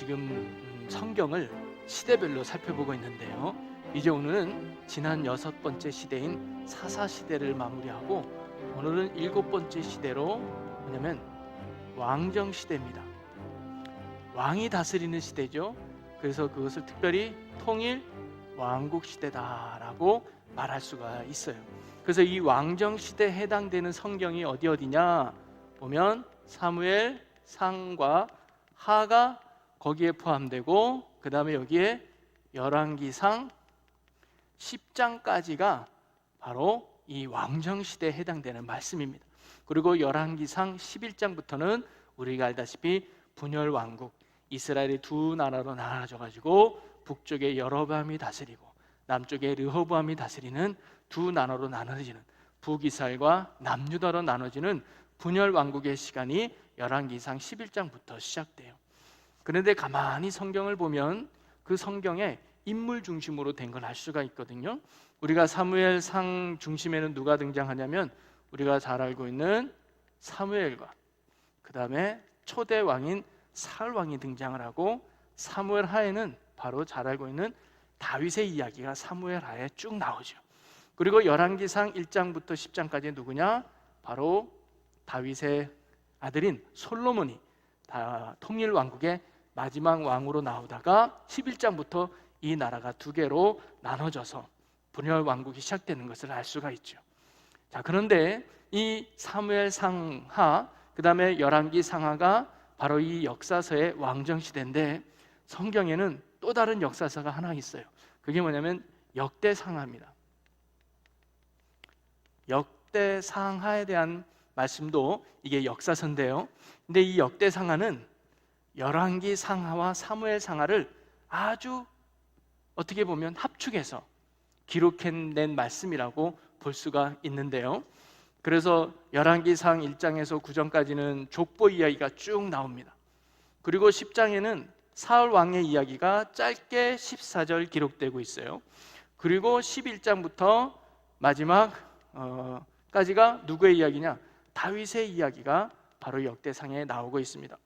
지금 성경을 시대별로 살펴보고 있는데요. 이제 오늘은 지난 6번째 시대인 사사시대를 마무리하고 오늘은 7번째 시대로 뭐냐면 왕정시대입니다. 왕이 다스리는 시대죠. 그래서 그것을 특별히 통일 왕국시대다라고 말할 수가 있어요. 그래서 이 왕정시대에 해당되는 성경이 어디냐 보면 사무엘, 상과 하가 거기에 포함되고, 그 다음에 여기에 열왕기상 10장까지가 바로 이 왕정시대에 해당되는 말씀입니다. 그리고 열왕기상 11장부터는 우리가 알다시피 분열왕국, 이스라엘이 두 나라로 나눠져 가지고 북쪽에 여로보암이 다스리고 남쪽에 르호보암이 다스리는 두 나라로 나눠지는, 북이스라엘과 남유다로 나눠지는 분열왕국의 시간이 열왕기상 11장부터 시작돼요. 그런데 가만히 성경을 보면 그 성경에 인물 중심으로 된 걸 알 수가 있거든요. 우리가 사무엘상 중심에는 누가 등장하냐면 우리가 잘 알고 있는 사무엘과 그 다음에 초대 왕인 사울 왕이 등장을 하고, 사무엘 하에는 바로 잘 알고 있는 다윗의 이야기가 사무엘 하에 쭉 나오죠. 그리고 열왕기상 1장부터 10장까지 누구냐? 바로 다윗의 아들인 솔로몬이 통일 왕국의 마지막 왕으로 나오다가 11장부터 이 나라가 두 개로 나눠져서 분열 왕국이 시작되는 것을 알 수가 있죠. 자, 그런데 이 사무엘 상하, 그 다음에 열왕기 상하가 바로 이 역사서의 왕정시대인데, 성경에는 또 다른 역사서가 하나 있어요. 그게 뭐냐면 역대상하입니다. 역대상하에 대한 말씀도 이게 역사서인데요. 근데 이 역대상하는 열왕기 상하와 사무엘 상하를 아주 어떻게 보면 합축해서 기록해낸 말씀이라고 볼 수가 있는데요. 그래서 열왕기상 1장에서 9장까지는 족보 이야기가 쭉 나옵니다. 그리고 10장에는 사울 왕의 이야기가 짧게 14절 기록되고 있어요. 그리고 11장부터 마지막 까지가 누구의 이야기냐? 다윗의 이야기가 바로 역대상에 나오고 있습니다.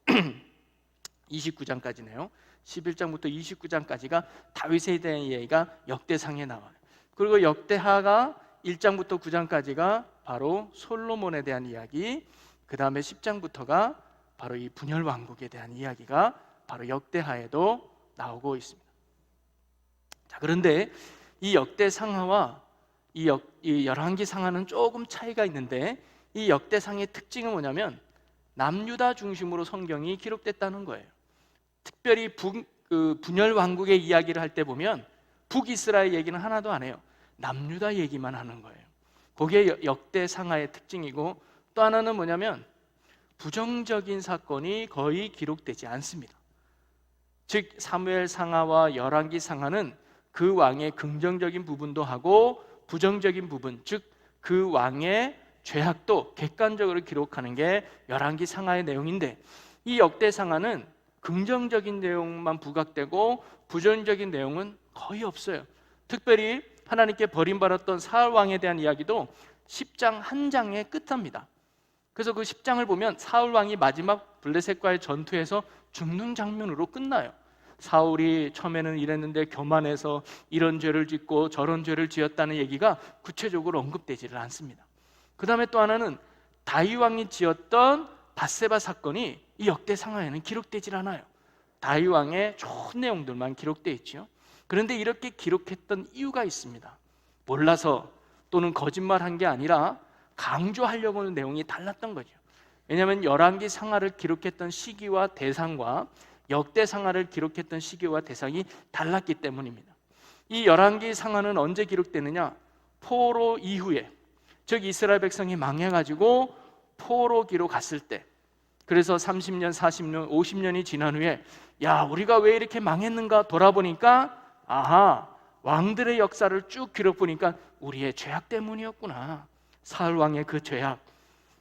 29장까지네요. 11장부터 29장까지가 다윗에 대한 이야기가 역대상에 나와요. 그리고 역대하가 1장부터 9장까지가 바로 솔로몬에 대한 이야기, 그 다음에 10장부터가 바로 이 분열왕국에 대한 이야기가 바로 역대하에도 나오고 있습니다. 자, 그런데 이 역대상하와 이 열왕기상하는 조금 차이가 있는데, 이 역대상의 특징은 뭐냐면 남유다 중심으로 성경이 기록됐다는 거예요. 특별히 분열왕국의 이야기를 할 때 보면 북이스라엘 얘기는 하나도 안 해요. 남유다 얘기만 하는 거예요. 그게 역대상하의 특징이고, 또 하나는 뭐냐면 부정적인 사건이 거의 기록되지 않습니다. 즉 사무엘 상하와 열왕기 상하는 그 왕의 긍정적인 부분도 하고 부정적인 부분, 즉 그 왕의 죄악도 객관적으로 기록하는 게 열왕기 상하의 내용인데, 이 역대 상하는 긍정적인 내용만 부각되고 부정적인 내용은 거의 없어요. 특별히 하나님께 버림받았던 사울 왕에 대한 이야기도 10장 한 장에 끝합니다. 그래서 그 10장을 보면 사울 왕이 마지막 블레셋과의 전투에서 죽는 장면으로 끝나요. 사울이 처음에는 이랬는데 교만해서 이런 죄를 짓고 저런 죄를 지었다는 얘기가 구체적으로 언급되지를 않습니다. 그 다음에 또 하나는 다윗 왕이 지었던 밧세바 사건이 이 역대상하에는 기록되질 않아요. 다윗 왕의 좋은 내용들만 기록되어 있죠. 그런데 이렇게 기록했던 이유가 있습니다. 몰라서 또는 거짓말한 게 아니라 강조하려고 하는 내용이 달랐던 거죠. 왜냐하면 열왕기 상하를 기록했던 시기와 대상과 역대상하를 기록했던 시기와 대상이 달랐기 때문입니다. 이 열왕기 상하는 언제 기록되느냐? 포로 이후에, 즉 이스라엘 백성이 망해가지고 포로기로 갔을 때, 그래서 30년, 40년, 50년이 지난 후에 야, 우리가 왜 이렇게 망했는가 돌아보니까 아하, 왕들의 역사를 쭉 기록 보니까 우리의 죄악 때문이었구나. 사울 왕의 그 죄악,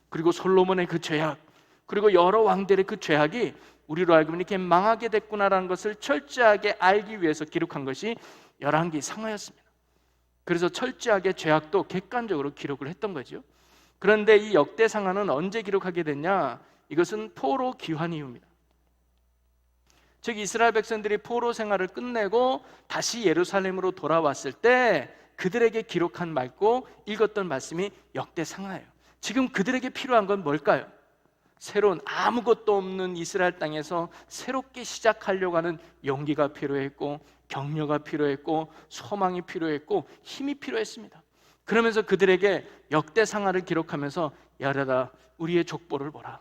그리고 솔로몬의 그 죄악, 그리고 여러 왕들의 그 죄악이 우리로 알고 이렇게 망하게 됐구나라는 것을 철저하게 알기 위해서 기록한 것이 열왕기 상하였습니다. 그래서 철저하게 죄악도 객관적으로 기록을 했던 거죠. 그런데 이 역대 상하는 언제 기록하게 됐냐? 이것은 포로 귀환 이후입니다. 즉 이스라엘 백성들이 포로 생활을 끝내고 다시 예루살렘으로 돌아왔을 때 그들에게 기록한 말고 읽었던 말씀이 역대상하예요. 지금 그들에게 필요한 건 뭘까요? 새로운 아무것도 없는 이스라엘 땅에서 새롭게 시작하려고 하는 용기가 필요했고, 격려가 필요했고, 소망이 필요했고, 힘이 필요했습니다. 그러면서 그들에게 역대상하를 기록하면서 야라다 우리의 족보를 보라.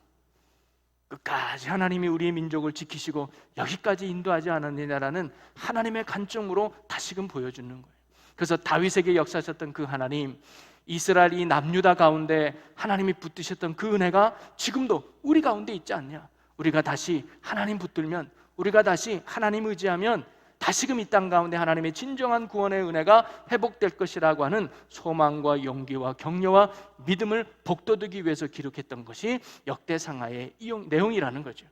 끝까지 하나님이 우리의 민족을 지키시고 여기까지 인도하지 않았느냐라는 하나님의 관점으로 다시금 보여주는 거예요. 그래서 다윗에게 역사하셨던 그 하나님, 이스라엘이 남유다 가운데 하나님이 붙드셨던 그 은혜가 지금도 우리 가운데 있지 않냐. 우리가 다시 하나님 붙들면, 우리가 다시 하나님 의지하면 다시금 이 땅 가운데 하나님의 진정한 구원의 은혜가 회복될 것이라고 하는 소망과 용기와 격려와 믿음을 복돋우기 위해서 기록했던 것이 역대상하의 내용이라는 거죠.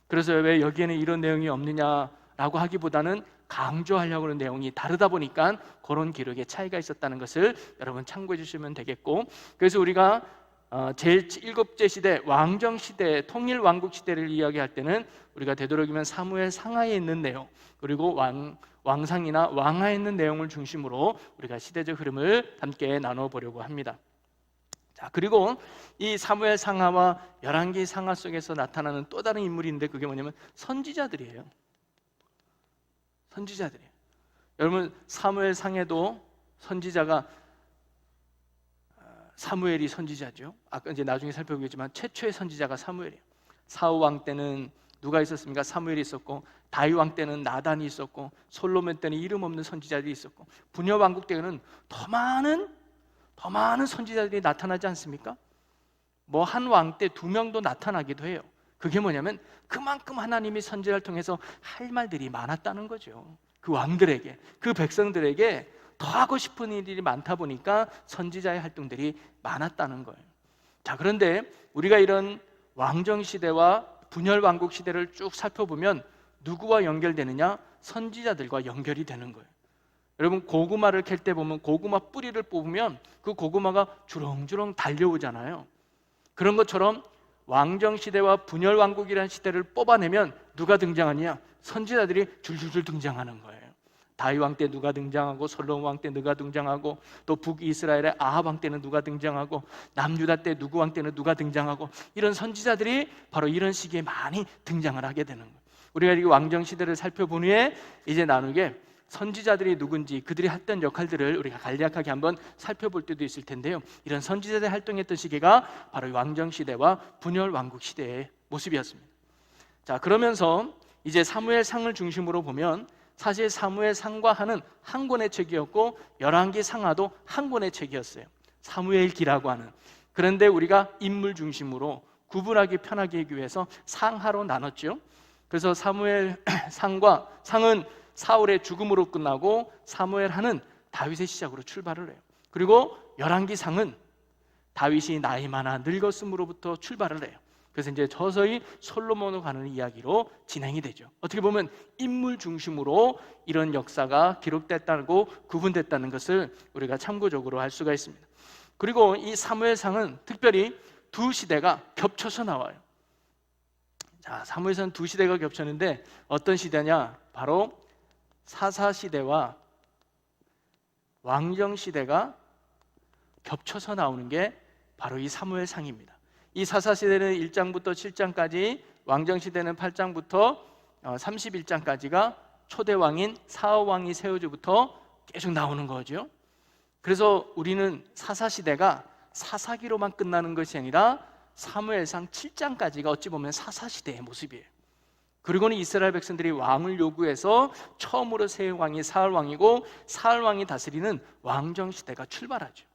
그래서 왜 여기에는 이런 내용이 없느냐라고 하기보다는 강조하려고 하는 내용이 다르다 보니까 그런 기록에 차이가 있었다는 것을 여러분 참고해 주시면 되겠고, 그래서 우리가 제7째 시대 왕정 시대, 통일 왕국 시대를 이야기할 때는 우리가 되도록이면 사무엘 상하에 있는 내용, 그리고 왕상이나 왕하에 있는 내용을 중심으로 우리가 시대적 흐름을 함께 나눠보려고 합니다. 자, 그리고 이 사무엘 상하와 열왕기 상하 속에서 나타나는 또 다른 인물인데 그게 뭐냐면 선지자들이에요. 선지자들이에요. 여러분 사무엘 상에도 선지자가 사무엘이 선지자죠. 아까 이제 나중에 살펴보겠지만 최초의 선지자가 사무엘이에요. 사울 왕 때는 누가 있었습니까? 사무엘이 있었고, 다윗 왕 때는 나단이 있었고, 솔로몬 때는 이름 없는 선지자들이 있었고, 분열 왕국 때는 더 많은 선지자들이 나타나지 않습니까? 뭐 한 왕 때 2명도 나타나기도 해요. 그게 뭐냐면 그만큼 하나님이 선지자를 통해서 할 말들이 많았다는 거죠. 그 왕들에게, 그 백성들에게 더 하고 싶은 일이 많다 보니까 선지자의 활동들이 많았다는 거예요. 자, 그런데 우리가 이런 왕정 시대와 분열 왕국 시대를 쭉 살펴보면 누구와 연결되느냐? 선지자들과 연결이 되는 거예요. 여러분 고구마를 캘 때 보면 고구마 뿌리를 뽑으면 그 고구마가 주렁주렁 달려오잖아요. 그런 것처럼 왕정 시대와 분열 왕국이라는 시대를 뽑아내면 누가 등장하냐? 선지자들이 줄줄줄 등장하는 거예요. 다윗 왕 때 누가 등장하고, 솔로몬 왕 때 누가 등장하고, 또 북이스라엘의 아합 왕 때는 누가 등장하고, 남유다 때 누구 왕 때는 누가 등장하고, 이런 선지자들이 바로 이런 시기에 많이 등장을 하게 되는 거예요. 우리가 이 왕정 시대를 살펴본 후에 이제 나누게 선지자들이 누군지, 그들이 했던 역할들을 우리가 간략하게 한번 살펴볼 때도 있을 텐데요. 이런 선지자들이 활동했던 시기가 바로 왕정 시대와 분열 왕국 시대의 모습이었습니다. 자, 그러면서 이제 사무엘 상을 중심으로 보면 사실 사무엘 상과 하는 한 권의 책이었고, 열왕기 상하도 한 권의 책이었어요. 사무엘기라고 하는. 그런데 우리가 인물 중심으로 구분하기 편하게 하기 위해서 상하로 나눴죠. 그래서 사무엘 상은 사울의 죽음으로 끝나고, 사무엘 하는 다윗의 시작으로 출발을 해요. 그리고 열왕기 상은 다윗이 나이 많아 늙었음으로부터 출발을 해요. 그래서 이제 서서히 솔로몬으로 가는 이야기로 진행이 되죠. 어떻게 보면 인물 중심으로 이런 역사가 기록됐다고 구분됐다는 것을 우리가 참고적으로 알 수가 있습니다. 그리고 이 사무엘상은 특별히 두 시대가 겹쳐서 나와요. 자, 사무엘상은 두 시대가 겹쳤는데 어떤 시대냐? 바로 사사시대와 왕정시대가 겹쳐서 나오는 게 바로 이 사무엘상입니다. 이 사사시대는 1장부터 7장까지, 왕정시대는 8장부터 31장까지가 초대왕인 사울왕이 세워지부터 계속 나오는 거죠. 그래서 우리는 사사시대가 사사기로만 끝나는 것이 아니라 사무엘상 7장까지가 어찌 보면 사사시대의 모습이에요. 그리고는 이스라엘 백성들이 왕을 요구해서 처음으로 세운 왕이 사울왕이고, 사울왕이 다스리는 왕정시대가 출발하죠.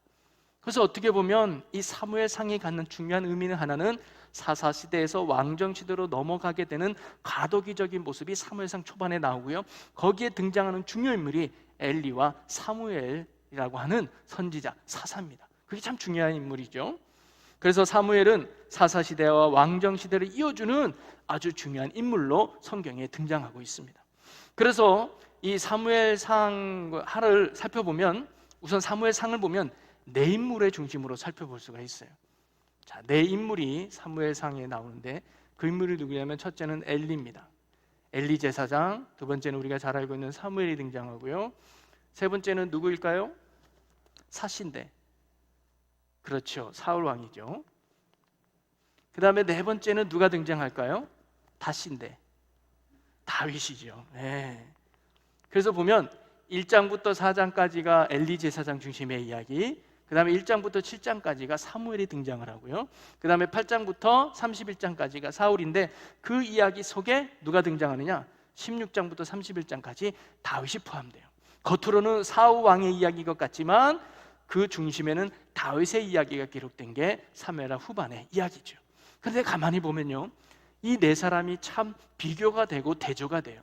그래서 어떻게 보면 이 사무엘상이 갖는 중요한 의미는 하나는 사사시대에서 왕정시대로 넘어가게 되는 과도기적인 모습이 사무엘상 초반에 나오고요, 거기에 등장하는 중요 인물이 엘리와 사무엘이라고 하는 선지자 사사입니다. 그게 참 중요한 인물이죠. 그래서 사무엘은 사사시대와 왕정시대를 이어주는 아주 중요한 인물로 성경에 등장하고 있습니다. 그래서 이 사무엘상을 살펴보면, 우선 사무엘상을 보면 네 인물의 중심으로 살펴볼 수가 있어요. 자, 네 인물이 사무엘상에 나오는데 그 인물이 누구냐면 첫째는 엘리입니다. 엘리 제사장, 두 번째는 우리가 잘 알고 있는 사무엘이 등장하고요. 세 번째는 누구일까요? 사신데, 그렇죠, 사울 왕이죠. 그 다음에 네 번째는 누가 등장할까요? 다시인데, 다윗이죠. 네. 그래서 보면 1장부터 4장까지가 엘리 제사장 중심의 이야기, 그 다음에 1장부터 7장까지가 사무엘이 등장을 하고요. 그 다음에 8장부터 31장까지가 사울인데, 그 이야기 속에 누가 등장하느냐? 16장부터 31장까지 다윗이 포함돼요. 겉으로는 사울 왕의 이야기인 것 같지만 그 중심에는 다윗의 이야기가 기록된 게 사무엘하 후반의 이야기죠. 그런데 가만히 보면요, 이 네 사람이 참 비교가 되고 대조가 돼요.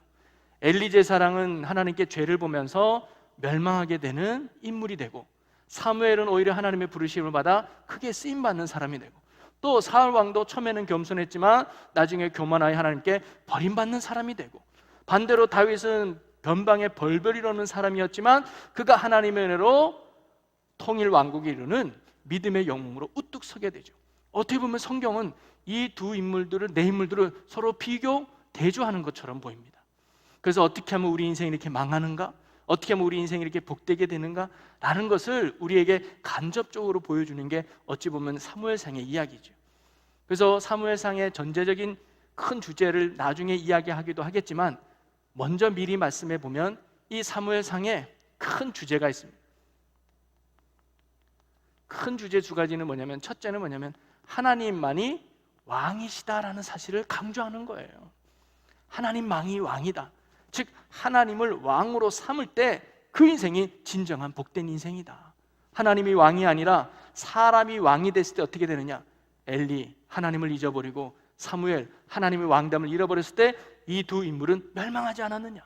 엘리 제사장은 하나님께 죄를 보면서 멸망하게 되는 인물이 되고, 사무엘은 오히려 하나님의 부르심을 받아 크게 쓰임받는 사람이 되고, 또 사울 왕도 처음에는 겸손했지만 나중에 교만하여 하나님께 버림받는 사람이 되고, 반대로 다윗은 변방에 벌벌 이루는 사람이었지만 그가 하나님의 은혜로 통일 왕국을 이루는 믿음의 영웅으로 우뚝 서게 되죠. 어떻게 보면 성경은 이 두 인물들을, 네 인물들을 서로 비교, 대조하는 것처럼 보입니다. 그래서 어떻게 하면 우리 인생이 이렇게 망하는가? 어떻게 하면 우리 인생이 이렇게 복되게 되는가? 라는 것을 우리에게 간접적으로 보여주는 게 어찌 보면 사무엘상의 이야기죠. 그래서 사무엘상의 전체적인 큰 주제를 나중에 이야기하기도 하겠지만, 먼저 미리 말씀해 보면 이 사무엘상에 큰 주제가 있습니다. 큰 주제 두 가지는 뭐냐면, 첫째는 뭐냐면 하나님만이 왕이시다라는 사실을 강조하는 거예요. 하나님만이 왕이다. 즉 하나님을 왕으로 삼을 때 그 인생이 진정한 복된 인생이다. 하나님이 왕이 아니라 사람이 왕이 됐을 때 어떻게 되느냐? 엘리 하나님을 잊어버리고 사무엘 하나님의 왕담을 잃어버렸을 때 이 두 인물은 멸망하지 않았느냐?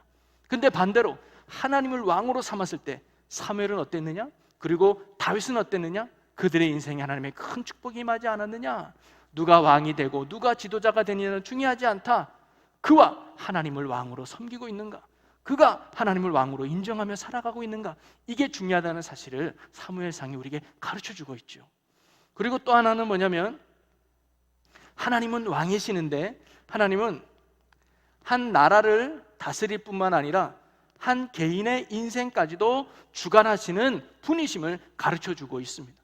근데 반대로 하나님을 왕으로 삼았을 때 사무엘은 어땠느냐? 그리고 다윗은 어땠느냐? 그들의 인생에 하나님의 큰 축복이 임하지 않았느냐? 누가 왕이 되고 누가 지도자가 되느냐는 중요하지 않다. 그와 하나님을 왕으로 섬기고 있는가? 그가 하나님을 왕으로 인정하며 살아가고 있는가? 이게 중요하다는 사실을 사무엘상이 우리에게 가르쳐주고 있죠. 그리고 또 하나는 뭐냐면, 하나님은 왕이시는데 하나님은 한 나라를 다스릴 뿐만 아니라 한 개인의 인생까지도 주관하시는 분이심을 가르쳐주고 있습니다.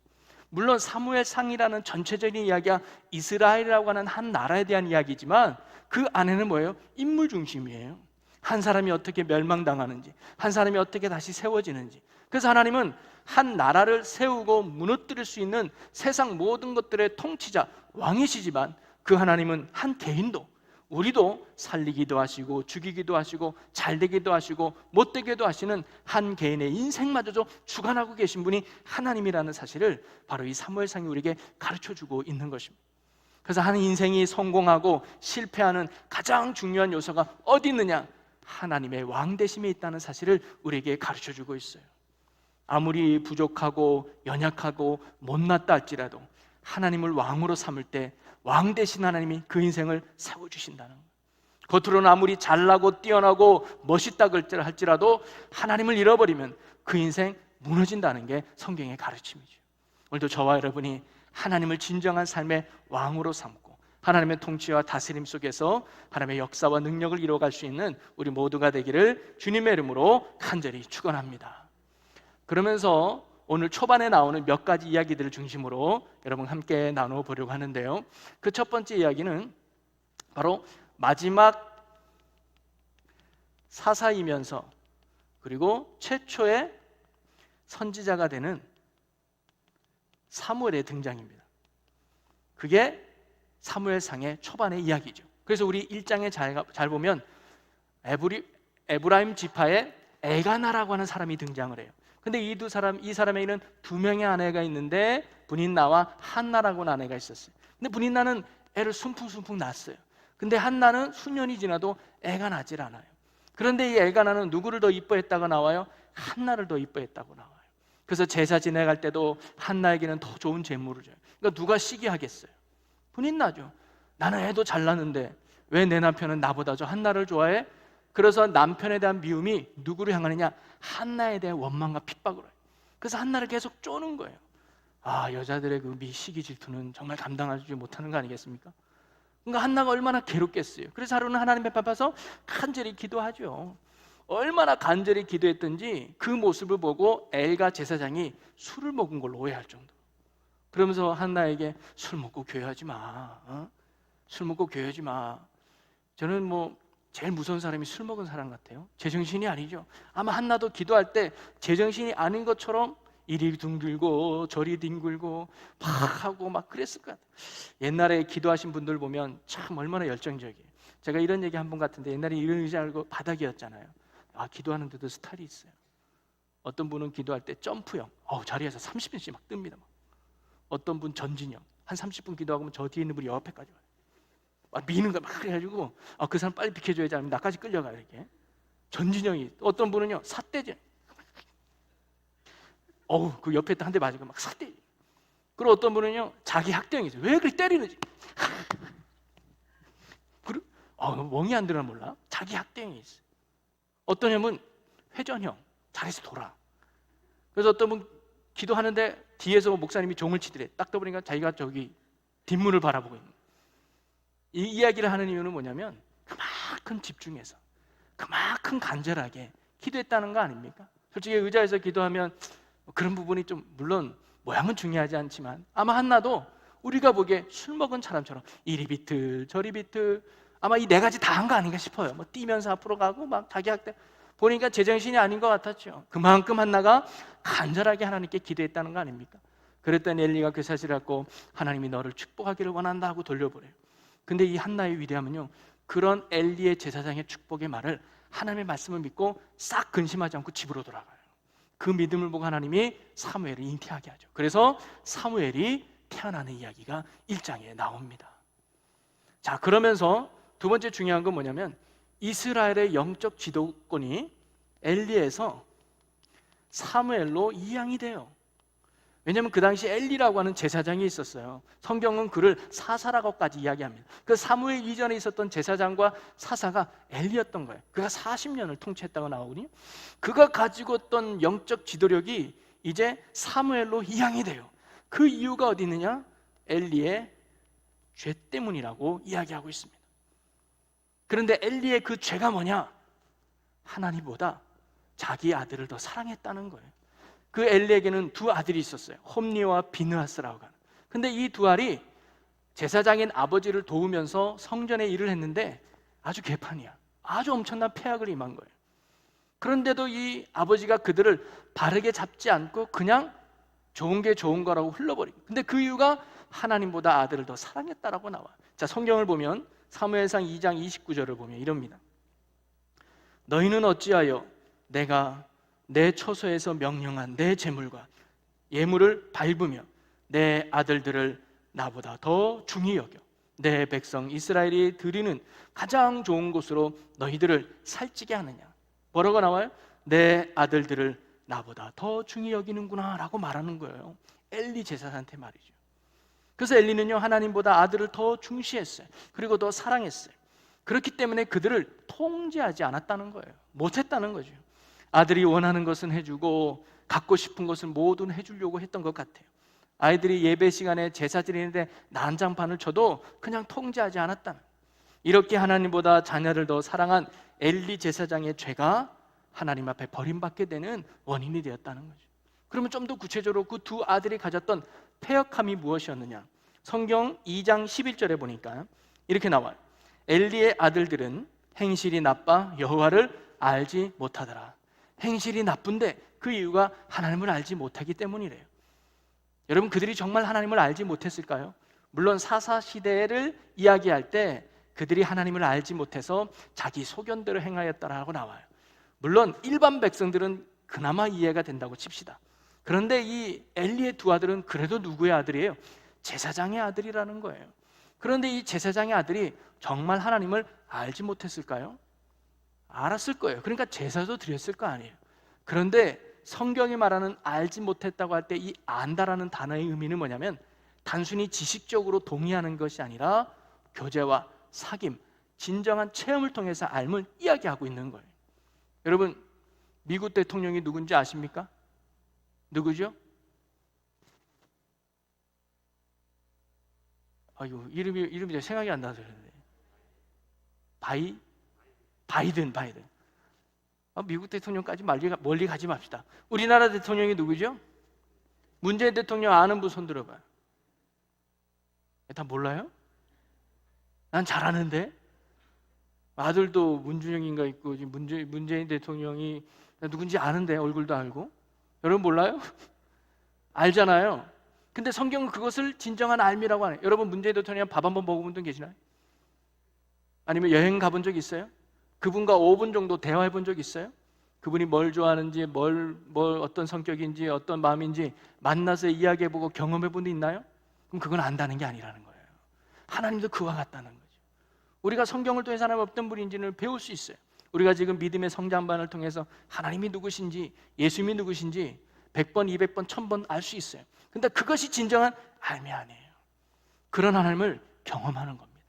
물론 사무엘상이라는 전체적인 이야기가 이스라엘이라고 하는 한 나라에 대한 이야기지만 그 안에는 뭐예요? 인물 중심이에요. 한 사람이 어떻게 멸망당하는지, 한 사람이 어떻게 다시 세워지는지. 그래서 하나님은 한 나라를 세우고 무너뜨릴 수 있는 세상 모든 것들의 통치자, 왕이시지만 그 하나님은 한 개인도, 우리도 살리기도 하시고 죽이기도 하시고 잘되기도 하시고 못되기도 하시는 한 개인의 인생마저도 주관하고 계신 분이 하나님이라는 사실을 바로 이 사무엘상이 우리에게 가르쳐주고 있는 것입니다. 그래서 한 인생이 성공하고 실패하는 가장 중요한 요소가 어디 있느냐? 하나님의 왕되심에 있다는 사실을 우리에게 가르쳐주고 있어요. 아무리 부족하고 연약하고 못났다 할지라도 하나님을 왕으로 삼을 때 왕 되신 하나님이 그 인생을 세워주신다는 거예요. 겉으로는 아무리 잘나고 뛰어나고 멋있다 할지라도 하나님을 잃어버리면 그 인생 무너진다는 게 성경의 가르침이죠. 오늘도 저와 여러분이 하나님을 진정한 삶의 왕으로 삼고 하나님의 통치와 다스림 속에서 하나님의 역사와 능력을 이루어갈 수 있는 우리 모두가 되기를 주님의 이름으로 간절히 축원합니다. 그러면서 오늘 초반에 나오는 몇 가지 이야기들을 중심으로 여러분 함께 나누어 보려고 하는데요, 그 첫 번째 이야기는 바로 마지막 사사이면서 그리고 최초의 선지자가 되는 사무엘의 등장입니다. 그게 사무엘상의 초반의 이야기죠. 그래서 우리 1장에 잘 보면 에브라임 지파의 엘가나라고 하는 사람이 등장을 해요. 근데 이 사람에게는 두 명의 아내가 있는데 분인나와 한나라고 하는 아내가 있었어요. 근데 분인나는 애를 숨풍숨풍 낳았어요. 근데 한나는 수년이 지나도 애가 나질 않아요. 그런데 이 엘가나는 누구를 더 이뻐했다고 나와요? 한나를 더 이뻐했다고 나와요. 그래서 제사 지내갈 때도 한나에게는 더 좋은 제물을 줘요. 그러니까 누가 시기하겠어요? 분인나죠. 나는 애도 잘 낳는데 왜 내 남편은 나보다 저 한나를 좋아해? 그래서 남편에 대한 미움이 누구를 향하느냐? 한나에 대한 원망과 핍박으로 해요. 그래서 한나를 계속 쪼는 거예요. 여자들의 그 시기 질투는 정말 감당하지 못하는 거 아니겠습니까? 그러니까 한나가 얼마나 괴롭겠어요. 그래서 하루는 하나님 앞에 가서 간절히 기도하죠. 얼마나 간절히 기도했든지 그 모습을 보고 엘과 제사장이 술을 먹은 걸로 오해할 정도. 그러면서 한나에게 술 먹고 교회하지 마. 술 먹고 교회하지 마. 저는 뭐 제일 무서운 사람이 술 먹은 사람 같아요. 제정신이 아니죠. 아마 한나도 기도할 때 제정신이 아닌 것처럼 이리 둥글고 저리 뒹굴고 막 하고 막 그랬을 것 같아요. 옛날에 기도하신 분들 보면 참 얼마나 열정적이에요. 제가 이런 얘기 한 번 같은데, 옛날에 이런 의지 알고 바닥이었잖아요. 기도하는데도 스타일이 있어요. 어떤 분은 기도할 때 점프형, 자리에서 30분씩 막 뜹니다. 어떤 분 전진형, 한 30분 기도하고 저 뒤에 있는 분이 옆에까지 와요. 막 미는 거 막 해가지고 그 사람 빨리 비켜줘야지 하면 나까지 끌려가요. 이렇게 전진형이. 어떤 분은요 삿대질, 그 옆에 한 대 맞으고 막 삿대질. 그리고 어떤 분은요 자기 학대형이 있어요. 왜 그렇게 때리는지. 그리고 멍이 안 들어나 몰라. 자기 학대형이 있어요. 어떤 형은 회전형, 자리에서 돌아. 그래서 어떤 분 기도하는데 뒤에서 목사님이 종을 치더래. 딱 떠보니까 자기가 저기 뒷문을 바라보고 있는. 이 이야기를 하는 이유는 뭐냐면 그만큼 집중해서 그만큼 간절하게 기도했다는 거 아닙니까? 솔직히 의자에서 기도하면 그런 부분이 좀 물론 모양은 중요하지 않지만 아마 한나도 우리가 보기에 술 먹은 사람처럼 이리 비틀 저리 비틀 아마 이 네 가지 다 한 거 아닌가 싶어요. 뭐 뛰면서 앞으로 가고 막 자기 학대 보니까 제정신이 아닌 것 같았죠. 그만큼 한나가 간절하게 하나님께 기도했다는 거 아닙니까? 그랬더니 엘리가 그 사실을 갖고 하나님이 너를 축복하기를 원한다 하고 돌려보래요. 근데 이 한나의 위대함은요, 그런 엘리의 제사장의 축복의 말을 하나님의 말씀을 믿고 싹 근심하지 않고 집으로 돌아가요. 그 믿음을 보고 하나님이 사무엘을 잉태하게 하죠. 그래서 사무엘이 태어나는 이야기가 1장에 나옵니다. 자, 그러면서 두 번째 중요한 건 뭐냐면 이스라엘의 영적 지도권이 엘리에서 사무엘로 이양이 돼요. 왜냐하면 그 당시 엘리라고 하는 제사장이 있었어요. 성경은 그를 사사라고까지 이야기합니다. 그 사무엘 이전에 있었던 제사장과 사사가 엘리였던 거예요. 그가 40년을 통치했다고 나오거든요. 그가 가지고 있던 영적 지도력이 이제 사무엘로 이양이 돼요. 그 이유가 어디 있느냐? 엘리의 죄 때문이라고 이야기하고 있습니다. 그런데 엘리의 그 죄가 뭐냐? 하나님보다 자기 아들을 더 사랑했다는 거예요. 그 엘리에게는 두 아들이 있었어요. 홈리와 비느하스라고 하는. 근데 이 두 알이 제사장인 아버지를 도우면서 성전에 일을 했는데 아주 개판이야. 아주 엄청난 폐악을 임한 거예요. 그런데도 이 아버지가 그들을 바르게 잡지 않고 그냥 좋은 게 좋은 거라고 흘러버리고. 근데 그 이유가 하나님보다 아들을 더 사랑했다라고 나와요. 자, 성경을 보면 사무엘상 2장 29절을 보면 이럽니다. 너희는 어찌하여 내가 내 처소에서 명령한 내 재물과 예물을 밟으며 내 아들들을 나보다 더 중히 여겨 내 백성 이스라엘이 드리는 가장 좋은 곳으로 너희들을 살찌게 하느냐. 뭐라고 나와요? 내 아들들을 나보다 더 중히 여기는구나 라고 말하는 거예요. 엘리 제사장한테 말이죠. 그래서 엘리는요 하나님보다 아들을 더 중시했어요. 그리고 더 사랑했어요. 그렇기 때문에 그들을 통제하지 않았다는 거예요. 못했다는 거죠. 아들이 원하는 것은 해주고 갖고 싶은 것은 모두 해주려고 했던 것 같아요. 아이들이 예배 시간에 제사 드리는데 난장판을 쳐도 그냥 통제하지 않았다는, 이렇게 하나님보다 자녀를 더 사랑한 엘리 제사장의 죄가 하나님 앞에 버림받게 되는 원인이 되었다는 거죠. 그러면 좀 더 구체적으로 그 두 아들이 가졌던 패역함이 무엇이었느냐? 성경 2장 11절에 보니까 이렇게 나와요. 엘리의 아들들은 행실이 나빠 여호와를 알지 못하더라. 행실이 나쁜데 그 이유가 하나님을 알지 못하기 때문이래요. 여러분, 그들이 정말 하나님을 알지 못했을까요? 물론 사사시대를 이야기할 때 그들이 하나님을 알지 못해서 자기 소견대로 행하였다라고 나와요. 물론 일반 백성들은 그나마 이해가 된다고 칩시다. 그런데 이 엘리의 두 아들은 그래도 누구의 아들이에요? 제사장의 아들이라는 거예요. 그런데 이 제사장의 아들이 정말 하나님을 알지 못했을까요? 알았을 거예요. 그러니까 제사도 드렸을 거 아니에요. 그런데 성경이 말하는 알지 못했다고 할 때 이 안다라는 단어의 의미는 뭐냐면 단순히 지식적으로 동의하는 것이 아니라 교제와 사귐, 진정한 체험을 통해서 알을 이야기하고 있는 거예요. 여러분, 미국 대통령이 누군지 아십니까? 누구죠? 아이고, 이름이 생각이 안 나서 그러는데. 바이든. 미국 대통령까지 멀리 가지 맙시다. 우리나라 대통령이 누구죠? 문재인 대통령 아는 분 손 들어봐요. 다 몰라요? 난 잘 아는데. 아들도 문준영인가 있고, 지금 문재인 대통령이 누군지 아는데, 얼굴도 알고. 여러분 몰라요? 알잖아요. 근데 성경은 그것을 진정한 알미라고 하네요. 여러분 문재인 대통령 밥 한번 먹어본 분 계시나요? 아니면 여행 가본 적 있어요? 그분과 5분 정도 대화해 본 적 있어요? 그분이 뭘 좋아하는지, 어떤 성격인지, 어떤 마음인지 만나서 이야기해보고 경험해본 데 있나요? 그럼 그건 안다는 게 아니라는 거예요. 하나님도 그와 같다는 거죠. 우리가 성경을 통해서 하나님 어떤 분인지를 배울 수 있어요. 우리가 지금 믿음의 성장반을 통해서 하나님이 누구신지, 예수님이 누구신지 100번, 200번, 1000번 알 수 있어요. 근데 그것이 진정한 알미 아니에요. 그런 하나님을 경험하는 겁니다.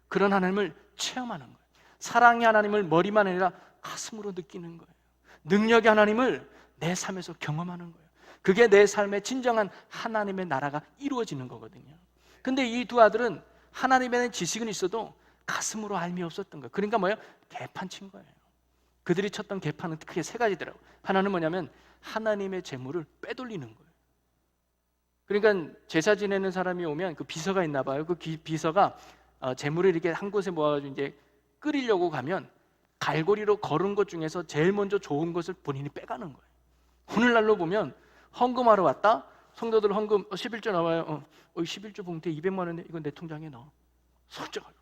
그런 하나님을 체험하는 거예요. 사랑의 하나님을 머리만 아니라 가슴으로 느끼는 거예요. 능력의 하나님을 내 삶에서 경험하는 거예요. 그게 내 삶의 진정한 하나님의 나라가 이루어지는 거거든요. 근데 이 두 아들은 하나님에 대한 지식은 있어도 가슴으로 알미 없었던 거예요. 그러니까 뭐예요? 개판 친 거예요. 그들이 쳤던 개판은 크게 세 가지더라고요. 하나는 뭐냐면 하나님의 재물을 빼돌리는 거예요. 그러니까 제사 지내는 사람이 오면 그 비서가 있나 봐요. 그 비서가 재물을 이렇게 한 곳에 모아가지고 이제 끓이려고 가면 갈고리로 걸은 것 중에서 제일 먼저 좋은 것을 본인이 빼가는 거예요. 오늘날로 보면 헌금하러 왔다? 성도들 헌금 11조 나와요. 11조 봉투에 200만 원인데 이건 내 통장에 넣어. 솔직하게.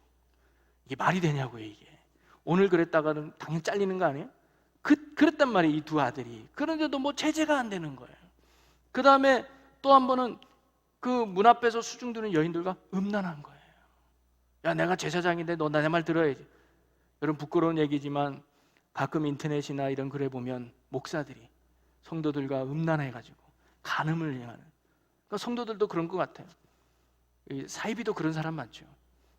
이게 말이 되냐고요, 이게. 오늘 그랬다가는 당연히 잘리는 거 아니에요? 그랬단 말이에요, 이 두 아들이. 그런데도 뭐 제재가 안 되는 거예요. 그 다음에 또 한 번은 그 문 앞에서 수중 두는 여인들과 음란한 거예요. 야, 내가 제사장인데 너 내 말 들어야지. 여러분 부끄러운 얘기지만 가끔 인터넷이나 이런 글에 보면 목사들이 성도들과 음란해가지고 간음을 행하는, 그러니까 성도들도 그런 것 같아요. 사이비도 그런 사람 많죠.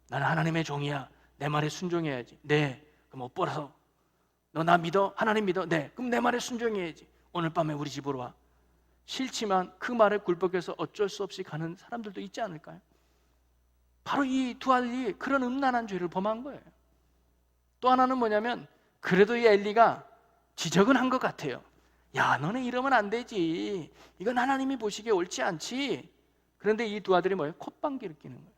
나는 하나님의 종이야. 내 말에 순종해야지. 네. 그럼 못 벌어서 너 나 믿어? 하나님 믿어? 네. 그럼 내 말에 순종해야지. 오늘 밤에 우리 집으로 와. 싫지만 그 말에 굴복해서 어쩔 수 없이 가는 사람들도 있지 않을까요? 바로 이 두 아들이 그런 음란한 죄를 범한 거예요. 또 하나는 뭐냐면 그래도 이 엘리가 지적은 한 것 같아요. 야, 너네 이러면 안 되지. 이건 하나님이 보시기에 옳지 않지. 그런데 이 두 아들이 뭐예요? 콧방귀를 뀌는 거예요.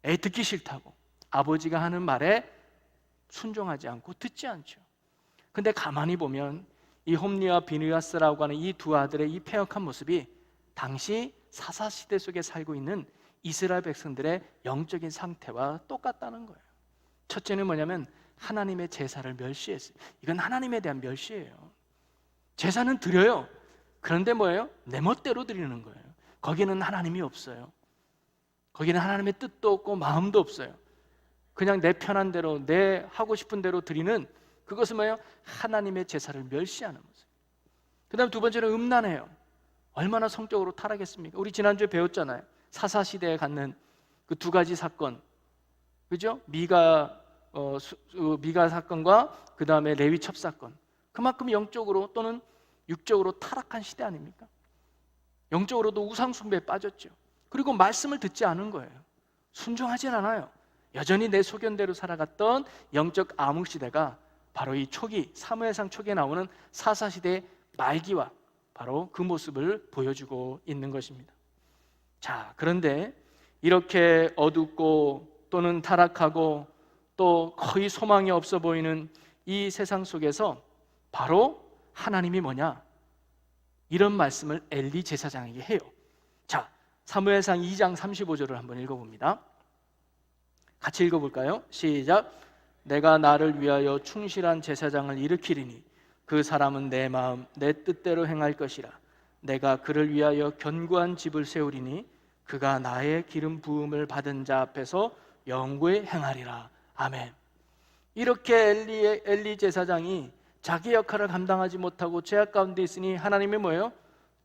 애 듣기 싫다고 아버지가 하는 말에 순종하지 않고 듣지 않죠. 근데 가만히 보면 이 홈리와 비느하스라고 하는 이 두 아들의 이 패역한 모습이 당시 사사시대 속에 살고 있는 이스라엘 백성들의 영적인 상태와 똑같다는 거예요. 첫째는 뭐냐면 하나님의 제사를 멸시했어요. 이건 하나님에 대한 멸시예요. 제사는 드려요. 그런데 뭐예요? 내 멋대로 드리는 거예요. 거기는 하나님이 없어요. 거기는 하나님의 뜻도 없고 마음도 없어요. 그냥 내 편한 대로, 내 하고 싶은 대로 드리는, 그것은 뭐예요? 하나님의 제사를 멸시하는 모습. 그 다음 두 번째는 음란해요. 얼마나 성적으로 타락했습니까? 우리 지난주에 배웠잖아요. 사사시대에 갖는 그 두 가지 사건, 그죠? 미가 사건과 그 다음에 레위 첩사건. 그만큼 영적으로 또는 육적으로 타락한 시대 아닙니까? 영적으로도 우상숭배에 빠졌죠. 그리고 말씀을 듣지 않은 거예요. 순종하진 않아요. 여전히 내 소견대로 살아갔던 영적 암흑시대가 바로 이 초기, 사무엘상 초기에 나오는 사사시대의 말기와 바로 그 모습을 보여주고 있는 것입니다. 자, 그런데 이렇게 어둡고 또는 타락하고 또 거의 소망이 없어 보이는 이 세상 속에서 바로 하나님이 뭐냐? 이런 말씀을 엘리 제사장에게 해요. 자, 사무엘상 2장 35절을 한번 읽어봅니다. 같이 읽어볼까요? 시작. 내가 나를 위하여 충실한 제사장을 일으키리니 그 사람은 내 마음 내 뜻대로 행할 것이라. 내가 그를 위하여 견고한 집을 세우리니 그가 나의 기름 부음을 받은 자 앞에서 영구히 행하리라. 아멘. 이렇게 엘리 제사장이 자기 역할을 감당하지 못하고 죄악 가운데 있으니 하나님이 뭐예요?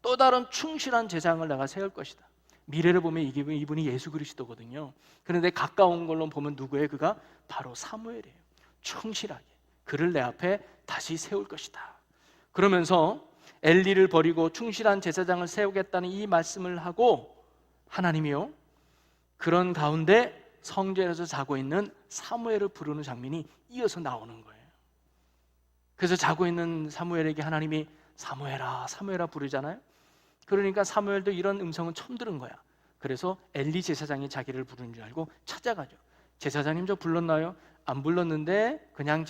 또 다른 충실한 제사장을 내가 세울 것이다. 미래를 보면 이분이 예수 그리스도거든요. 그런데 가까운 걸로 보면 누구예요? 그가 바로 사무엘이에요. 충실하게 그를 내 앞에 다시 세울 것이다. 그러면서 엘리를 버리고 충실한 제사장을 세우겠다는 이 말씀을 하고 하나님이요, 그런 가운데 성전에서 자고 있는 사무엘을 부르는 장면이 이어서 나오는 거예요. 그래서 자고 있는 사무엘에게 하나님이 사무엘아 사무엘아 부르잖아요. 그러니까 사무엘도 이런 음성은 처음 들은 거야. 그래서 엘리 제사장이 자기를 부르는 줄 알고 찾아가죠. 제사장님 저 불렀나요? 안 불렀는데 그냥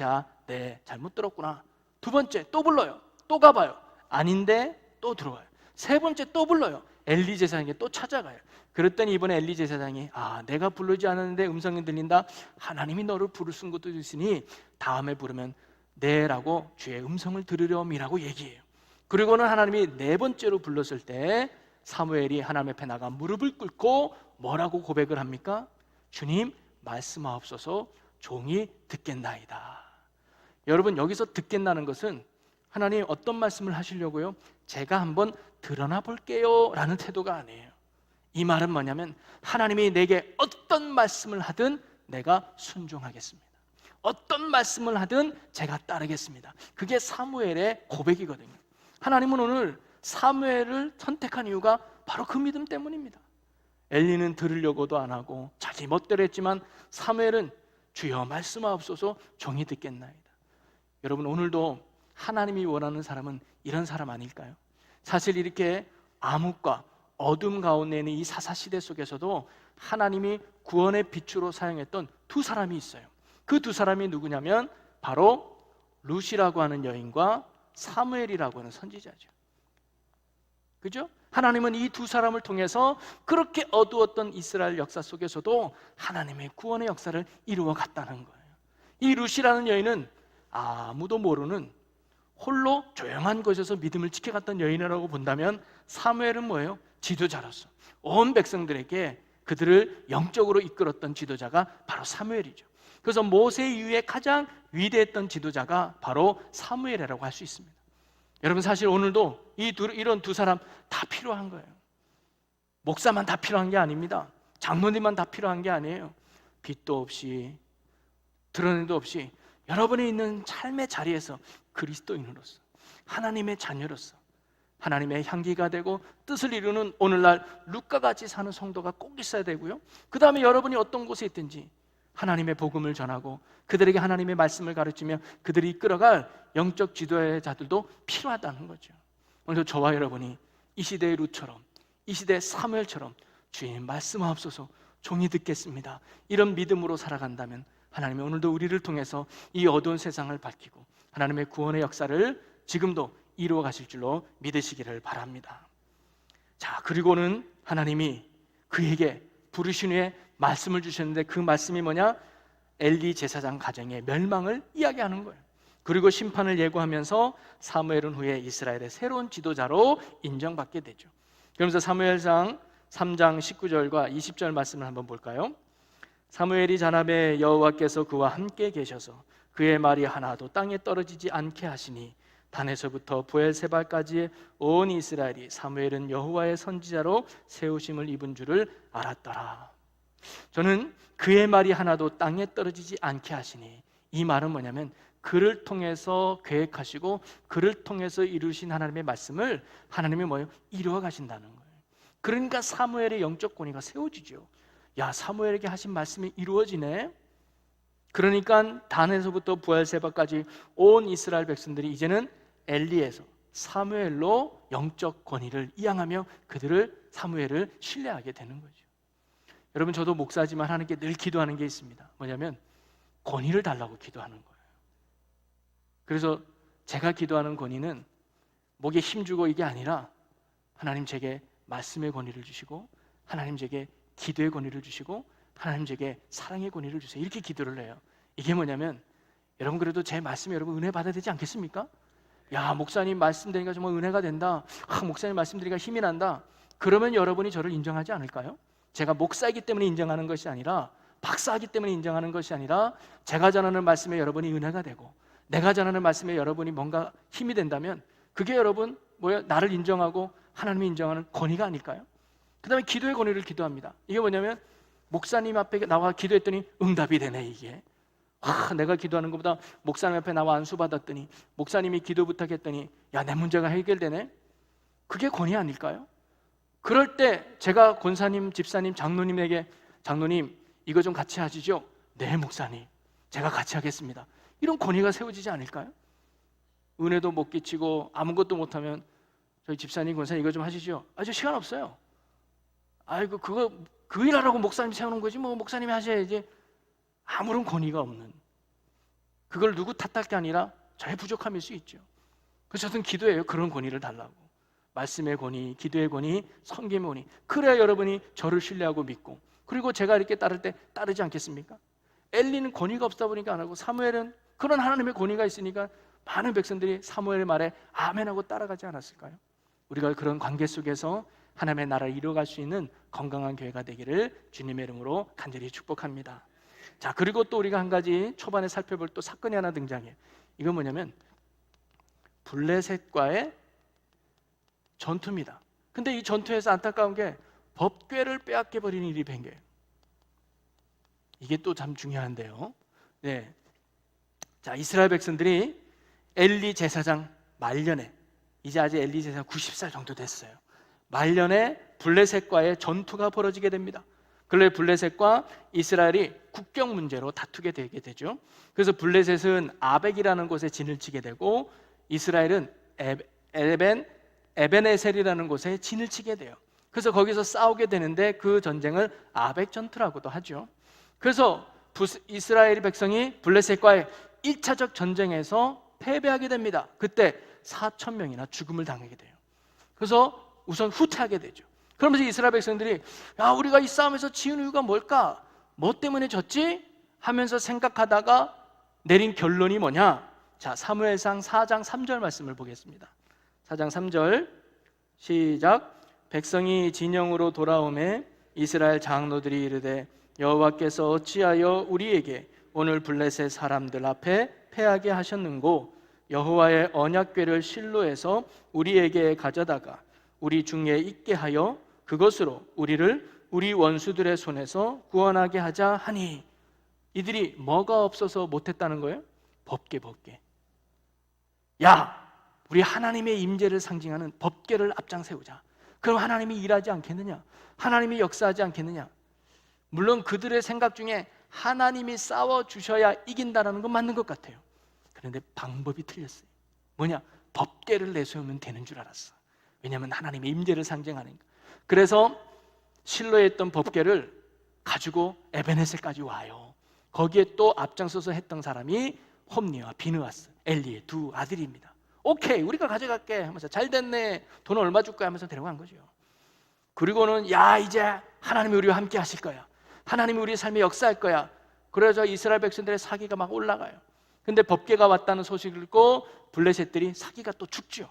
네 잘못 들었구나. 두 번째 또 불러요. 또 가봐요. 아닌데 또 들어와요. 세 번째 또 불러요. 엘리 제사장에게 또 찾아가요. 그랬더니 이번에 엘리 제사장이 내가 부르지 않았는데 음성이 들린다. 하나님이 너를 부르신 것도 있으니 다음에 부르면 네라고 주의 음성을 들으렴이라고 얘기해요. 그리고는 하나님이 네 번째로 불렀을 때 사무엘이 하나님 앞에 나가 무릎을 꿇고 뭐라고 고백을 합니까? 주님 말씀하옵소서 종이 듣겠나이다. 여러분 여기서 듣겠다는 것은 하나님 어떤 말씀을 하시려고요? 제가 한번 드러나 볼게요 라는 태도가 아니에요. 이 말은 뭐냐면 하나님이 내게 어떤 말씀을 하든 내가 순종하겠습니다. 어떤 말씀을 하든 제가 따르겠습니다. 그게 사무엘의 고백이거든요. 하나님은 오늘 사무엘을 선택한 이유가 바로 그 믿음 때문입니다. 엘리는 들으려고도 안 하고 자기 멋대로 했지만 사무엘은 주여 말씀하옵소서 종이 듣겠나이다. 여러분 오늘도 하나님이 원하는 사람은 이런 사람 아닐까요? 사실 이렇게 암흑과 어둠 가운데 있는 이 사사시대 속에서도 하나님이 구원의 빛으로 사용했던 두 사람이 있어요. 그 두 사람이 누구냐면 바로 룻이라고 하는 여인과 사무엘이라고 하는 선지자죠. 그죠? 하나님은 이 두 사람을 통해서 그렇게 어두웠던 이스라엘 역사 속에서도 하나님의 구원의 역사를 이루어 갔다는 거예요. 이 룻이라는 여인은 아무도 모르는 홀로 조용한 곳에서 믿음을 지켜갔던 여인이라고 본다면 사무엘은 뭐예요? 지도자로서 온 백성들에게 그들을 영적으로 이끌었던 지도자가 바로 사무엘이죠. 그래서 모세 이후에 가장 위대했던 지도자가 바로 사무엘이라고 할 수 있습니다. 여러분 사실 오늘도 이런 두 사람 다 필요한 거예요. 목사만 다 필요한 게 아닙니다. 장로님만 다 필요한 게 아니에요. 빛도 없이 드러냄도 없이 여러분이 있는 삶의 자리에서 그리스도인으로서 하나님의 자녀로서 하나님의 향기가 되고 뜻을 이루는 오늘날 룻과 같이 사는 성도가 꼭 있어야 되고요. 그 다음에 여러분이 어떤 곳에 있든지 하나님의 복음을 전하고 그들에게 하나님의 말씀을 가르치며 그들이 이끌어갈 영적 지도의 자들도 필요하다는 거죠. 오늘도 저와 여러분이 이 시대의 룻처럼 이 시대의 사무엘처럼 주님 말씀하옵소서 종이 듣겠습니다 이런 믿음으로 살아간다면 하나님이 오늘도 우리를 통해서 이 어두운 세상을 밝히고 하나님의 구원의 역사를 지금도 이루어 가실 줄로 믿으시기를 바랍니다. 자, 그리고는 하나님이 그에게 부르신 후에 말씀을 주셨는데 그 말씀이 뭐냐? 엘리 제사장 가정의 멸망을 이야기하는 거예요. 그리고 심판을 예고하면서 사무엘은 후에 이스라엘의 새로운 지도자로 인정받게 되죠. 그러면서 사무엘상 3장 19절과 20절 말씀을 한번 볼까요? 사무엘이 자라매 여호와께서 그와 함께 계셔서 그의 말이 하나도 땅에 떨어지지 않게 하시니 단에서부터 부엘세바까지의 온 이스라엘이 사무엘은 여호와의 선지자로 세우심을 입은 줄을 알았더라. 저는 그의 말이 하나도 땅에 떨어지지 않게 하시니 이 말은 뭐냐면 그를 통해서 계획하시고 그를 통해서 이루신 하나님의 말씀을 하나님이 뭐예요? 이루어 가신다는 거예요. 그러니까 사무엘의 영적 권위가 세워지죠. 야, 사무엘에게 하신 말씀이 이루어지네. 그러니까 단에서부터 부엘세바까지 온 이스라엘 백성들이 이제는 엘리에서 사무엘로 영적 권위를 이양하며 사무엘을 신뢰하게 되는 거죠. 여러분 저도 목사지만 하나님께 늘 기도하는 게 있습니다. 뭐냐면 권위를 달라고 기도하는 거예요. 그래서 제가 기도하는 권위는 목에 힘주고 이게 아니라 하나님 제게 말씀의 권위를 주시고 하나님 제게 기도의 권위를 주시고 하나님 제게 사랑의 권위를 주세요. 이렇게 기도를 해요. 이게 뭐냐면 여러분 그래도 제 말씀에 여러분 은혜 받아야 되지 않겠습니까? 야, 목사님 말씀 드리니까 정말 은혜가 된다. 목사님 말씀 드리니까 힘이 난다. 그러면 여러분이 저를 인정하지 않을까요? 제가 목사이기 때문에 인정하는 것이 아니라 박사이기 때문에 인정하는 것이 아니라 제가 전하는 말씀에 여러분이 은혜가 되고 내가 전하는 말씀에 여러분이 뭔가 힘이 된다면 그게 여러분 나를 인정하고 하나님이 인정하는 권위가 아닐까요? 그 다음에 기도의 권위를 기도합니다. 이게 뭐냐면 목사님 앞에 나와 기도했더니 응답이 되네. 이게 내가 기도하는 것보다 목사님 앞에 나와 안수 받았더니 목사님이 기도 부탁했더니 야, 내 문제가 해결되네. 그게 권위 아닐까요? 그럴 때 제가 권사님, 집사님, 장로님에게 장로님 이거 좀 같이 하시죠. 네 목사님 제가 같이 하겠습니다. 이런 권위가 세워지지 않을까요? 은혜도 못 끼치고 아무것도 못하면 저희 집사님 권사님 이거 좀 하시죠. 저 시간 없어요. 아이고 그거 그 일하라고 목사님 세우는 거지 뭐 목사님이 하셔야지. 아무런 권위가 없는, 그걸 누구 탓할 게 아니라 저의 부족함일 수 있죠. 그래서 저는 기도해요. 그런 권위를 달라고. 말씀의 권위, 기도의 권위, 섬김의 권위. 그래야 여러분이 저를 신뢰하고 믿고, 그리고 제가 이렇게 따를 때 따르지 않겠습니까? 엘리는 권위가 없다 보니까 안 하고, 사무엘은 그런 하나님의 권위가 있으니까 많은 백성들이 사무엘의 말에 아멘하고 따라가지 않았을까요? 우리가 그런 관계 속에서 하나님의 나라를 이루어갈 수 있는 건강한 교회가 되기를 주님의 이름으로 간절히 축복합니다. 자, 그리고 또 우리가 한 가지 초반에 살펴볼 또 사건이 하나 등장해요. 이건 뭐냐면 블레셋과의 전투입니다. 근데 이 전투에서 안타까운 게 법궤를 빼앗겨 버리는 일이 생겨요. 이게 또 참 중요한데요. 네. 자, 이스라엘 백성들이 엘리 제사장 말년에, 이제 아직 엘리 제사장 90살 정도 됐어요. 말년에 블레셋과의 전투가 벌어지게 됩니다. 그런데 블레셋과 이스라엘이 국경 문제로 다투게 되게 되죠. 그래서 블레셋은 아벡이라는 곳에 진을 치게 되고, 이스라엘은 에벤에셀이라는 곳에 진을 치게 돼요. 그래서 거기서 싸우게 되는데 그 전쟁을 아벡 전투라고도 하죠. 그래서 이스라엘 백성이 블레셋과의 1차적 전쟁에서 패배하게 됩니다. 그때 4천 명이나 죽음을 당하게 돼요. 그래서 우선 후퇴하게 되죠. 그러면서 이스라엘 백성들이 우리가 이 싸움에서 지은 이유가 뭘까? 뭐 때문에 졌지? 하면서 생각하다가 내린 결론이 뭐냐? 자, 사무엘상 4장 3절 말씀을 보겠습니다. 4장 3절 시작. 백성이 진영으로 돌아오매 이스라엘 장로들이 이르되 여호와께서 어찌하여 우리에게 오늘 블레셋 사람들 앞에 패하게 하셨는고? 여호와의 언약궤를 실로에서 우리에게 가져다가 우리 중에 있게 하여 그것으로 우리를 우리 원수들의 손에서 구원하게 하자 하니. 이들이 뭐가 없어서 못했다는 거예요? 법궤. 우리 하나님의 임재를 상징하는 법궤를 앞장 세우자. 그럼 하나님이 일하지 않겠느냐? 하나님이 역사하지 않겠느냐? 물론 그들의 생각 중에 하나님이 싸워주셔야 이긴다는 건 맞는 것 같아요. 그런데 방법이 틀렸어요. 뭐냐? 법궤를 내세우면 되는 줄 알았어. 왜냐하면 하나님의 임재를 상징하니까. 그래서 실로에 있던 법궤를 가지고 에베네셀까지 와요. 거기에 또 앞장서서 했던 사람이 홈니와 비느하스, 엘리의 두 아들입니다. 오케이, 우리가 가져갈게 하면서 잘 됐네, 돈 얼마 줄 거야 하면서 데려간 거죠. 그리고는 이제 하나님이 우리와 함께 하실 거야, 하나님이 우리의 삶에 역사할 거야. 그래서 이스라엘 백성들의 사기가 막 올라가요. 근데 법궤가 왔다는 소식을 듣고 블레셋들이 사기가 또 죽죠.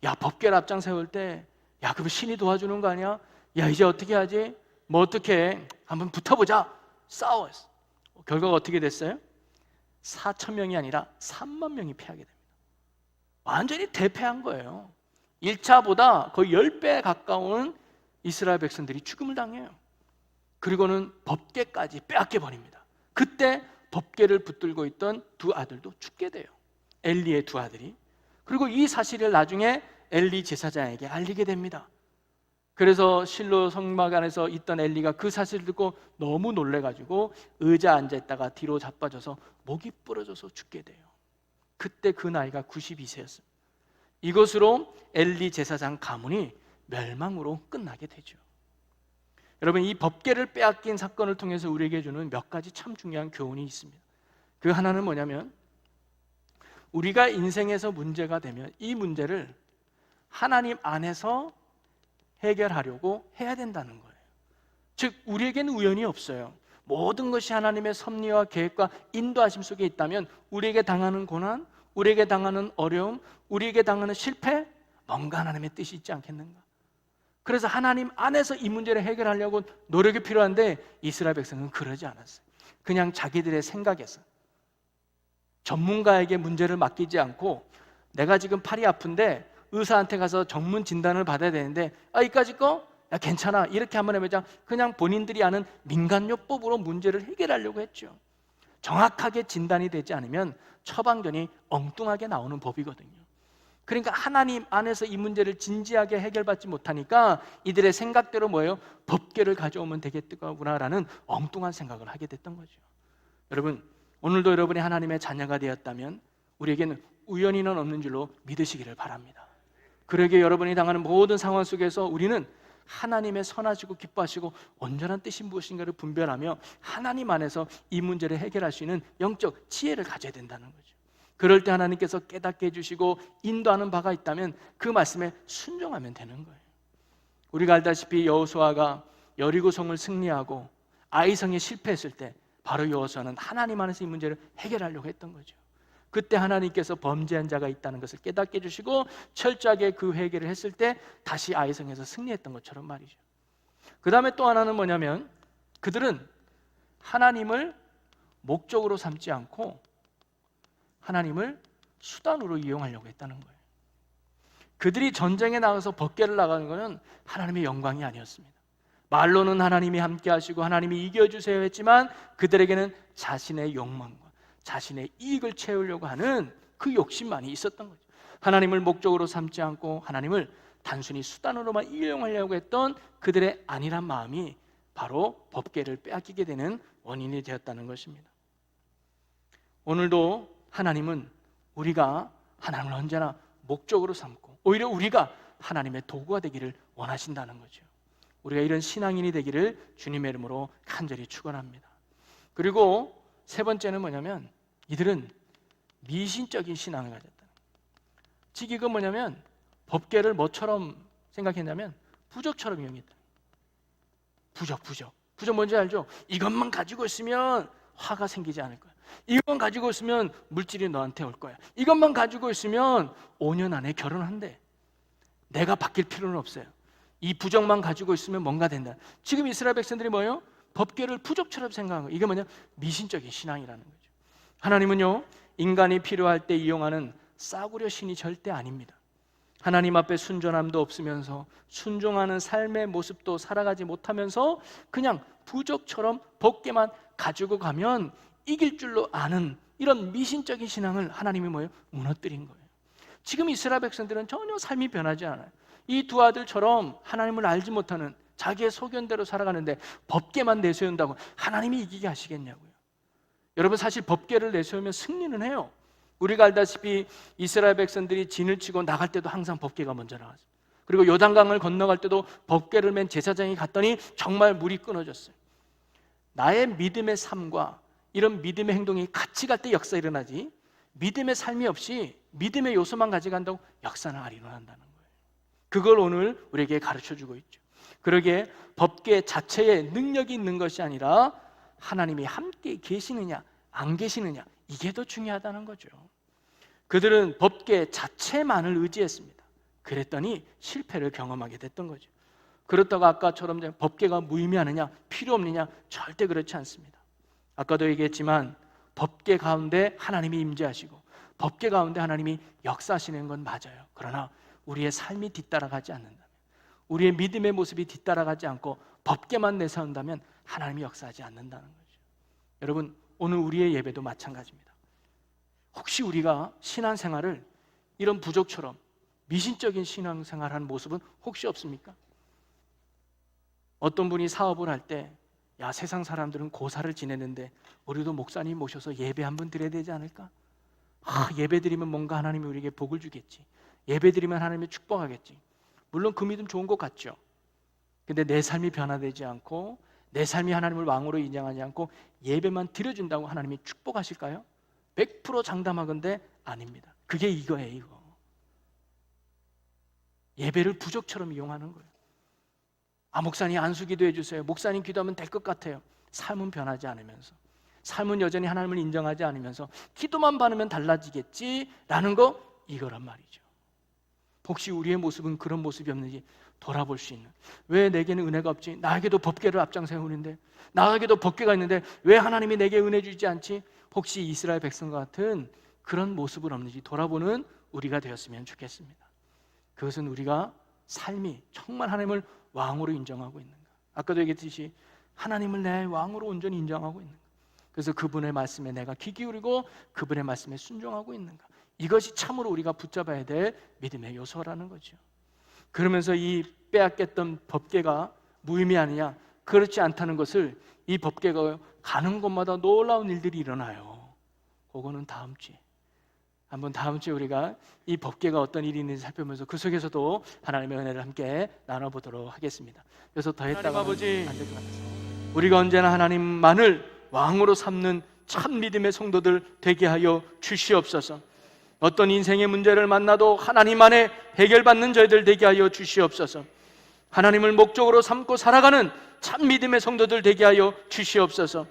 법궤를 앞장 세울 때 그럼 신이 도와주는 거 아니야? 이제 어떻게 하지? 뭐 어떻게 해? 한번 붙어보자. 싸웠어. 결과가 어떻게 됐어요? 4천 명이 아니라 3만 명이 패하게 됩니다. 완전히 대패한 거예요. 1차보다 거의 10배 가까운 이스라엘 백성들이 죽음을 당해요. 그리고는 법궤까지 빼앗겨 버립니다. 그때 법궤를 붙들고 있던 두 아들도 죽게 돼요. 엘리의 두 아들이. 그리고 이 사실을 나중에 엘리 제사장에게 알리게 됩니다. 그래서 실로 성막 안에서 있던 엘리가 그 사실을 듣고 너무 놀래가지고 의자 앉아있다가 뒤로 자빠져서 목이 부러져서 죽게 돼요. 그때 그 나이가 92세였습니다. 이것으로 엘리 제사장 가문이 멸망으로 끝나게 되죠. 여러분, 이 법궤를 빼앗긴 사건을 통해서 우리에게 주는 몇 가지 참 중요한 교훈이 있습니다. 그 하나는 뭐냐면, 우리가 인생에서 문제가 되면 이 문제를 하나님 안에서 해결하려고 해야 된다는 거예요. 즉, 우리에게는 우연이 없어요. 모든 것이 하나님의 섭리와 계획과 인도하심 속에 있다면 우리에게 당하는 고난, 우리에게 당하는 어려움, 우리에게 당하는 실패, 뭔가 하나님의 뜻이 있지 않겠는가? 그래서 하나님 안에서 이 문제를 해결하려고 노력이 필요한데 이스라엘 백성은 그러지 않았어요. 그냥 자기들의 생각에서 전문가에게 문제를 맡기지 않고, 내가 지금 팔이 아픈데 의사한테 가서 전문 진단을 받아야 되는데 이까짓 거? 괜찮아, 이렇게 한번 해보자. 그냥 본인들이 아는 민간요법으로 문제를 해결하려고 했죠. 정확하게 진단이 되지 않으면 처방전이 엉뚱하게 나오는 법이거든요. 그러니까 하나님 안에서 이 문제를 진지하게 해결받지 못하니까 이들의 생각대로 뭐예요? 법궤를 가져오면 되겠구나라는 엉뚱한 생각을 하게 됐던 거죠. 여러분, 오늘도 여러분이 하나님의 자녀가 되었다면 우리에게는 우연히는 없는 줄로 믿으시기를 바랍니다. 그러기에 여러분이 당하는 모든 상황 속에서 우리는 하나님의 선하시고 기뻐하시고 온전한 뜻이 무엇인가를 분별하며 하나님 안에서 이 문제를 해결할 수 있는 영적 지혜를 가져야 된다는 거죠. 그럴 때 하나님께서 깨닫게 해주시고 인도하는 바가 있다면 그 말씀에 순종하면 되는 거예요. 우리가 알다시피 여호수아가 여리고성을 승리하고 아이성에 실패했을 때 바로 여호수아는 하나님 안에서 이 문제를 해결하려고 했던 거죠. 그때 하나님께서 범죄한 자가 있다는 것을 깨닫게 해주시고 철저하게 그 회개를 했을 때 다시 아이성에서 승리했던 것처럼 말이죠. 그 다음에 또 하나는 뭐냐면 그들은 하나님을 목적으로 삼지 않고 하나님을 수단으로 이용하려고 했다는 거예요. 그들이 전쟁에 나가서 법궤를 나가는 것은 하나님의 영광이 아니었습니다. 말로는 하나님이 함께 하시고 하나님이 이겨주세요 했지만 그들에게는 자신의 욕망과 자신의 이익을 채우려고 하는 그 욕심만이 있었던 거죠. 하나님을 목적으로 삼지 않고 하나님을 단순히 수단으로만 이용하려고 했던 그들의 안일한 마음이 바로 법궤를 빼앗기게 되는 원인이 되었다는 것입니다. 오늘도 하나님은 우리가 하나님을 언제나 목적으로 삼고 오히려 우리가 하나님의 도구가 되기를 원하신다는 거죠. 우리가 이런 신앙인이 되기를 주님의 이름으로 간절히 축원합니다. 그리고 세 번째는 뭐냐면 이들은 미신적인 신앙을 가졌다. 즉 이건 뭐냐면 법궤를 뭐처럼 생각했냐면 부적처럼 이용했다. 부적 뭔지 알죠? 이것만 가지고 있으면 화가 생기지 않을 거야. 이것만 가지고 있으면 물질이 너한테 올 거야. 이것만 가지고 있으면 5년 안에 결혼한대. 내가 바뀔 필요는 없어요. 이 부적만 가지고 있으면 뭔가 된다. 지금 이스라엘 백성들이 뭐예요? 법궤를 부적처럼 생각한 거예요. 이게 뭐냐? 미신적인 신앙이라는 거죠. 하나님은요, 인간이 필요할 때 이용하는 싸구려 신이 절대 아닙니다. 하나님 앞에 순전함도 없으면서 순종하는 삶의 모습도 살아가지 못하면서 그냥 부적처럼 법궤만 가지고 가면 이길 줄로 아는 이런 미신적인 신앙을 하나님이 뭐예요? 무너뜨린 거예요. 지금 이스라엘 백성들은 전혀 삶이 변하지 않아요. 이 두 아들처럼 하나님을 알지 못하는 자기의 소견대로 살아가는데 법궤만 내세운다고 하나님이 이기게 하시겠냐고요. 여러분, 사실 법궤를 내세우면 승리는 해요. 우리가 알다시피 이스라엘 백성들이 진을 치고 나갈 때도 항상 법궤가 먼저 나왔어요. 그리고 요단강을 건너갈 때도 법궤를 맨 제사장이 갔더니 정말 물이 끊어졌어요. 나의 믿음의 삶과 이런 믿음의 행동이 같이 갈 때 역사 일어나지, 믿음의 삶이 없이 믿음의 요소만 가져간다고 역사는 안 일어난다는 거예요. 그걸 오늘 우리에게 가르쳐주고 있죠. 그러기에 법궤 자체에 능력이 있는 것이 아니라 하나님이 함께 계시느냐 안 계시느냐, 이게 더 중요하다는 거죠. 그들은 법궤 자체만을 의지했습니다. 그랬더니 실패를 경험하게 됐던 거죠. 그렇다고 아까처럼 법궤가 무의미하느냐, 필요 없느냐, 절대 그렇지 않습니다. 아까도 얘기했지만 법궤 가운데 하나님이 임재하시고 법궤 가운데 하나님이 역사하시는 건 맞아요. 그러나 우리의 삶이 뒤따라가지 않는다면, 우리의 믿음의 모습이 뒤따라가지 않고 법궤만 내세운다면 하나님이 역사하지 않는다는 거죠. 여러분, 오늘 우리의 예배도 마찬가지입니다. 혹시 우리가 신앙생활을 이런 부족처럼 미신적인 신앙생활하는 모습은 혹시 없습니까? 어떤 분이 사업을 할 때, 야, 세상 사람들은 고사를 지내는데 우리도 목사님 모셔서 예배 한번 드려야 되지 않을까? 예배 드리면 뭔가 하나님이 우리에게 복을 주겠지. 예배 드리면 하나님이 축복하겠지. 물론 그 믿음 좋은 것 같죠. 근데 내 삶이 변화되지 않고 내 삶이 하나님을 왕으로 인정하지 않고 예배만 드려준다고 하나님이 축복하실까요? 100% 장담하건대 아닙니다. 그게 이거예요, 이거. 예배를 부족처럼 이용하는 거예요. 목사님 안수기도 해주세요. 목사님 기도하면 될 것 같아요. 삶은 변하지 않으면서, 삶은 여전히 하나님을 인정하지 않으면서 기도만 받으면 달라지겠지라는 거, 이거란 말이죠. 혹시 우리의 모습은 그런 모습이 없는지 돌아볼 수 있는, 왜 내게는 은혜가 없지? 나에게도 법궤를 앞장 세우는데, 나에게도 법궤가 있는데 왜 하나님이 내게 은혜 주지 않지? 혹시 이스라엘 백성과 같은 그런 모습은 없는지 돌아보는 우리가 되었으면 좋겠습니다. 그것은 우리가 삶이 정말 하나님을 왕으로 인정하고 있는가, 아까도 얘기했듯이 하나님을 내 왕으로 온전히 인정하고 있는가, 그래서 그분의 말씀에 내가 귀 기울이고 그분의 말씀에 순종하고 있는가, 이것이 참으로 우리가 붙잡아야 될 믿음의 요소라는 거죠. 그러면서 이 빼앗겼던 법궤가 무의미하느냐? 그렇지 않다는 것을, 이 법궤가 가는 곳마다 놀라운 일들이 일어나요. 그거는 다음 주에 우리가 이 법궤가 어떤 일이 있는지 살펴보면서 그 속에서도 하나님의 은혜를 함께 나눠보도록 하겠습니다. 그래서 더 했다가 안 될 것 같아서 우리가 언제나 하나님만을 왕으로 삼는 참 믿음의 성도들 되게 하여 주시옵소서. 어떤 인생의 문제를 만나도 하나님 안에 해결받는 저희들 되게 하여 주시옵소서. 하나님을 목적으로 삼고 살아가는 참 믿음의 성도들 되게 하여 주시옵소서.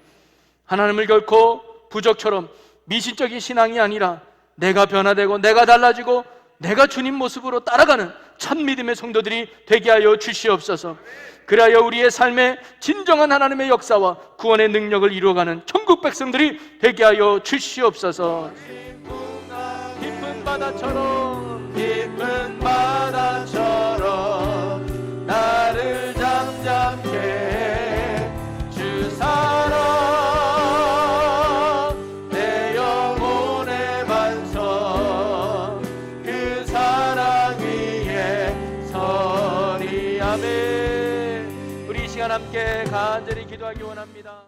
하나님을 결코 부적처럼 미신적인 신앙이 아니라 내가 변화되고 내가 달라지고 내가 주님 모습으로 따라가는 참 믿음의 성도들이 되게 하여 주시옵소서. 그리하여 우리의 삶에 진정한 하나님의 역사와 구원의 능력을 이루어가는 천국 백성들이 되게 하여 주시옵소서. 깊은 바다처럼 나를 잠잠케 해 주 사랑 내 영혼의 반석 그 사랑 위에 서리. 아멘. 우리 이 시간 함께 간절히 기도하기 원합니다.